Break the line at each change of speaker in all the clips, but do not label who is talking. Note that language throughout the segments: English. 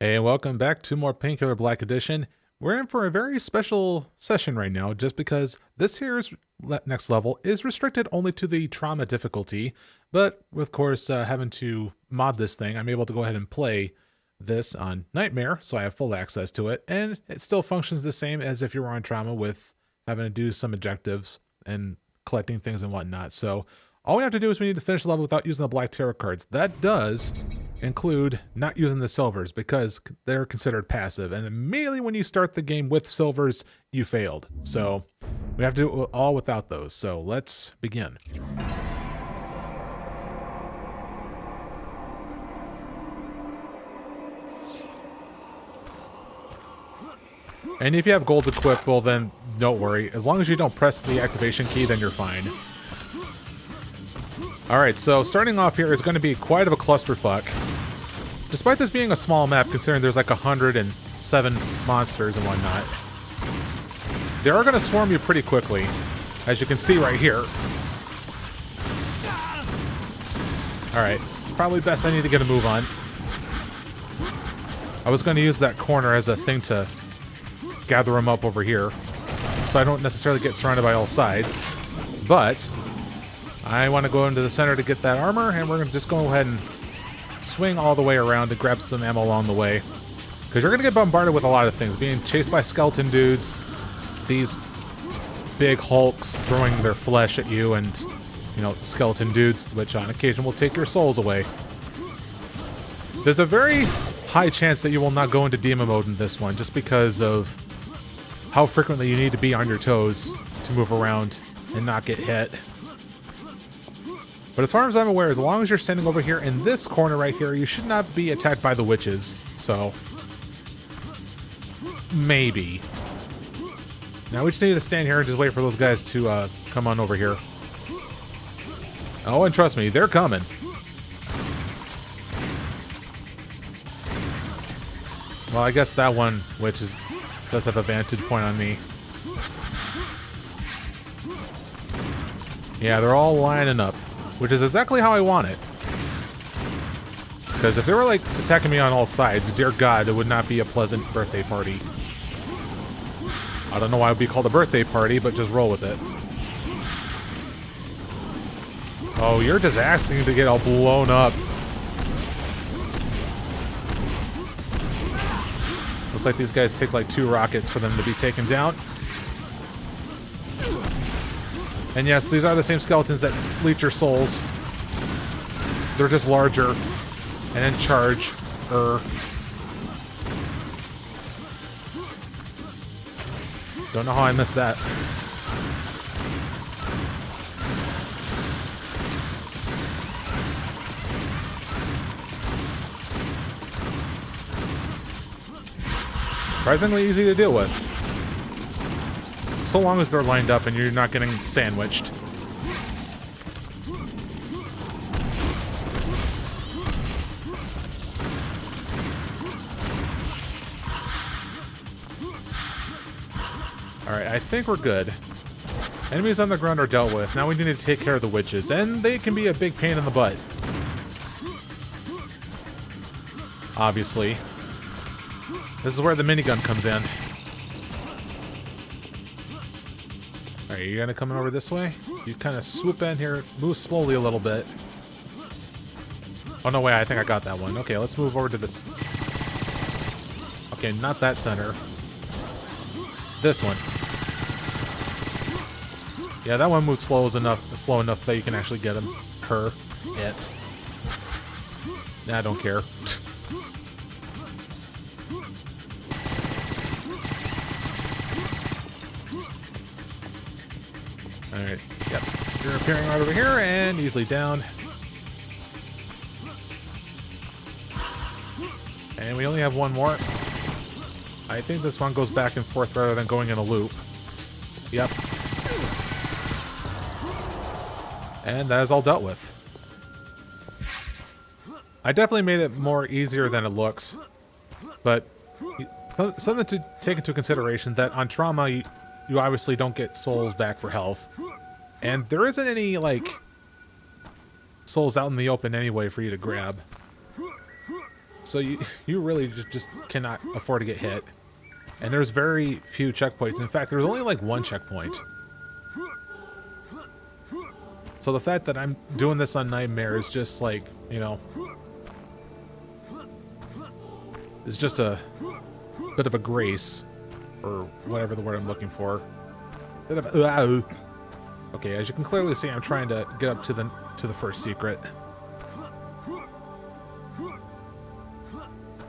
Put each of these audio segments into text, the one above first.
Hey, welcome back to more Painkiller Black Edition. We're in for a very special session right now, just because this here's next level is restricted only to the trauma difficulty. But, of course, having to mod this thing, I'm able to go ahead and play this on Nightmare, so I have full access to it. And it still functions the same as if you were on trauma with having to do some objectives and collecting things and whatnot. So all we have to do is we need to finish the level without using the black tarot cards. That does include not using the silvers because they're considered passive, and immediately when you start the game with silvers you failed, so we have to do it all without those. So let's begin. And if you have gold equipped, well then don't worry, as long as you don't press the activation key then you're fine. Alright, so starting off here is going to be quite of a clusterfuck. Despite this being a small map, considering there's like 107 monsters and whatnot, they are going to swarm you pretty quickly, as you can see right here. Alright, it's probably best I need to get a move on. I was going to use that corner as a thing to gather them up over here, so I don't necessarily get surrounded by all sides, but I want to go into the center to get that armor, and we're going to just go ahead and swing all the way around and grab some ammo along the way. Because you're going to get bombarded with a lot of things. Being chased by skeleton dudes, these big hulks throwing their flesh at you, and, you know, skeleton dudes, which on occasion will take your souls away. There's a very high chance that you will not go into demon mode in this one, just because of how frequently you need to be on your toes to move around and not get hit. But as far as I'm aware, as long as you're standing over here in this corner right here, you should not be attacked by the witches. So, maybe. Now we just need to stand here and just wait for those guys to come on over here. Oh, and trust me, they're coming. Well, I guess that one, which does have a vantage point on me. Yeah, they're all lining up, which is exactly how I want it. Because if they were, like, attacking me on all sides, dear God, it would not be a pleasant birthday party. I don't know why it would be called a birthday party, but just roll with it. Oh, you're just asking to get all blown up. Looks like these guys take, like, 2 rockets for them to be taken down. And yes, these are the same skeletons that leech your souls. They're just larger and in charge. Don't know how I missed that. Surprisingly easy to deal with. So long as they're lined up and you're not getting sandwiched. Alright, I think we're good. Enemies on the ground are dealt with. Now we need to take care of the witches, and they can be a big pain in the butt. Obviously. This is where the minigun comes in. Alright, you gonna come over this way? You kind of swoop in here, move slowly a little bit. Oh, no way, I think I got that one. Okay, let's move over to this. Okay, not that center. This one. Yeah, that one moves slow enough that you can actually get him. It. Nah, I don't care. Alright, yep. You're appearing right over here and easily down. And we only have one more. I think this one goes back and forth rather than going in a loop. Yep. And that is all dealt with. I definitely made it more easier than it looks. But something to take into consideration that on trauma, you obviously don't get souls back for health. And there isn't any, like, souls out in the open anyway for you to grab. So you really just cannot afford to get hit. And there's very few checkpoints. In fact, there's only like one checkpoint. So the fact that I'm doing this on Nightmare is just like, you know, it's just a bit of a grace, or whatever the word I'm looking for. Okay, as you can clearly see, I'm trying to get up to the first secret.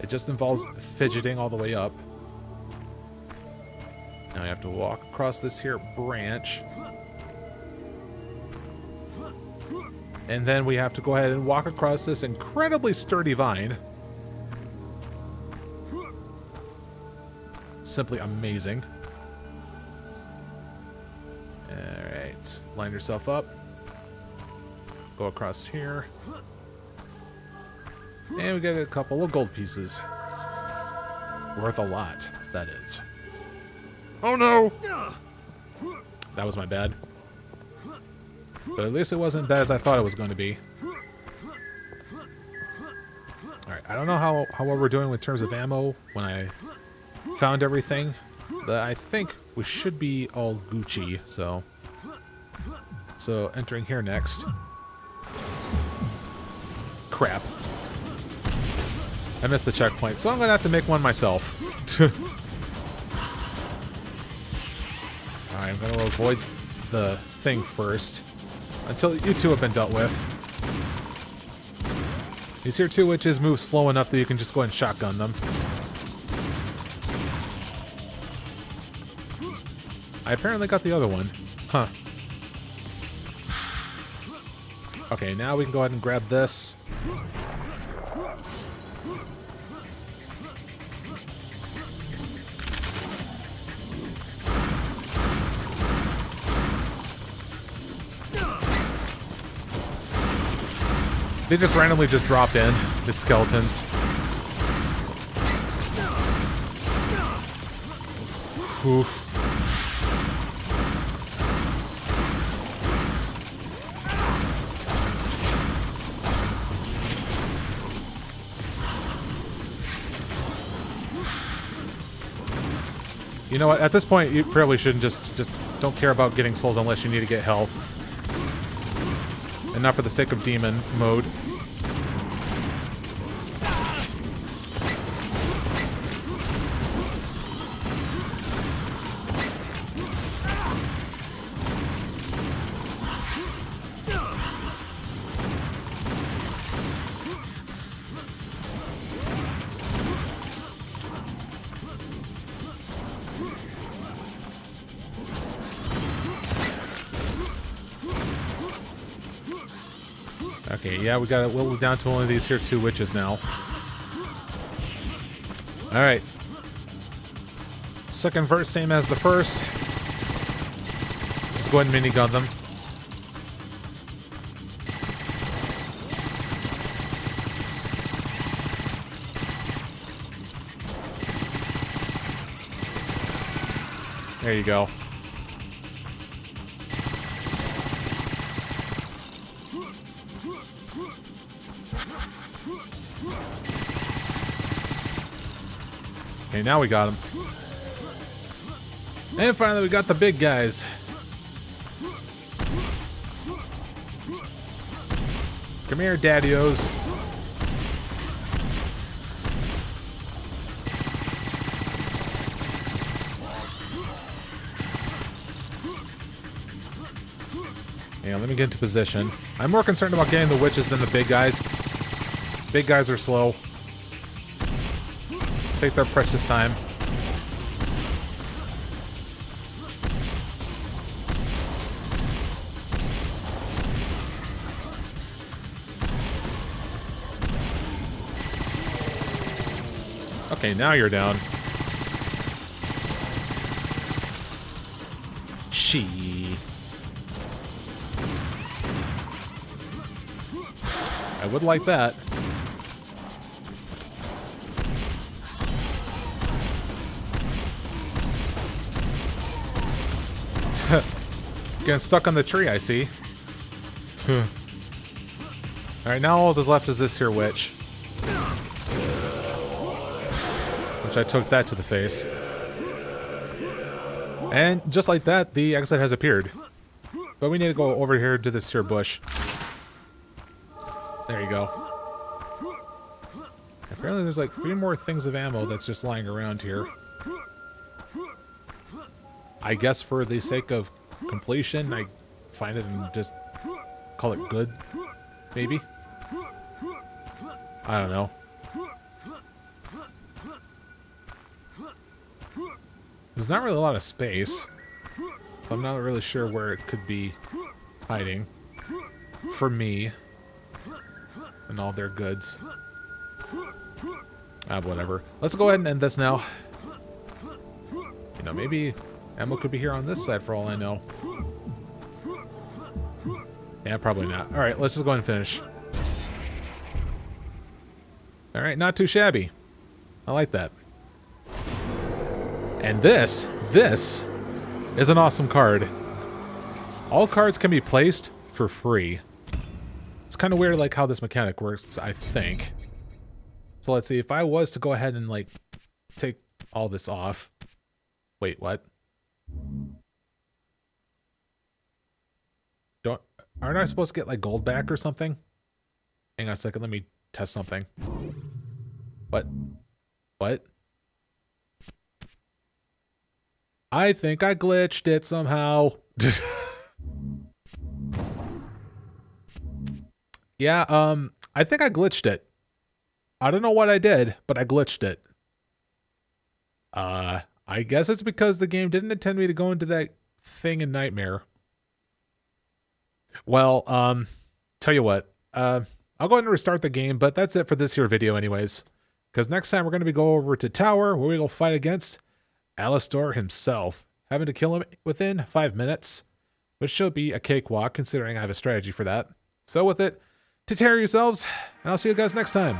It just involves fidgeting all the way up. Now I have to walk across this here branch. And then we have to go ahead and walk across this incredibly sturdy vine. Simply amazing. Alright, line yourself up. Go across here. And we get a couple of gold pieces. Worth a lot, that is. Oh no! That was my bad. But at least it wasn't bad as I thought it was going to be. Alright, I don't know how well we're doing in terms of ammo when I found everything. But I think we should be all Gucci, so entering here next. Crap. I missed the checkpoint, so I'm gonna have to make one myself. Alright, I'm gonna avoid the thing first until you two have been dealt with. These here two witches move slow enough that you can just go ahead and shotgun them. I apparently got the other one. Huh. Okay, now we can go ahead and grab this. They just randomly just drop in, the skeletons. Oof. You know what? At this point, you probably shouldn't just don't care about getting souls unless you need to get health. And not for the sake of demon mode. Okay, yeah, we got it whittled down to only these here two witches now. Alright. Second verse, same as the first. Just go ahead and minigun them. There you go. Okay, now we got him. And finally we got the big guys. Come here, daddy-os. Yeah, let me get into position. I'm more concerned about getting the witches than the big guys. Big guys are slow. Take their precious time. Okay, now you're down. She. I would like that. Getting stuck on the tree, I see. Alright, now all that's left is this here witch. which I took that to the face. And just like that, the exit has appeared. But we need to go over here to this here bush. There you go. Apparently there's like 3 more things of ammo that's just lying around here. I guess for the sake of completion, I find it and just call it good, maybe? I don't know. There's not really a lot of space. So I'm not really sure where it could be hiding. For me. And all their goods. Whatever. Let's go ahead and end this now. You know, maybe ammo could be here on this side for all I know. Yeah, probably not. Alright, let's just go ahead and finish. Alright, not too shabby. I like that. And this is an awesome card. All cards can be placed for free. It's kind of weird like how this mechanic works, I think. So let's see, if I was to go ahead and like take all this off. Wait, what? Aren't I supposed to get like gold back or something? Hang on a second, let me test something. What? What? I think I glitched it somehow. Yeah, I think I glitched it. I don't know what I did, but I glitched it. I guess it's because the game didn't intend me to go into that thing in Nightmare. Well, tell you what, I'll go ahead and restart the game, but that's it for this here video anyways. Because next time we're going to be going over to Tower, where we'll fight against Alistar himself, having to kill him within 5 minutes, which should be a cakewalk considering I have a strategy for that. So with it, take care of yourselves, and I'll see you guys next time.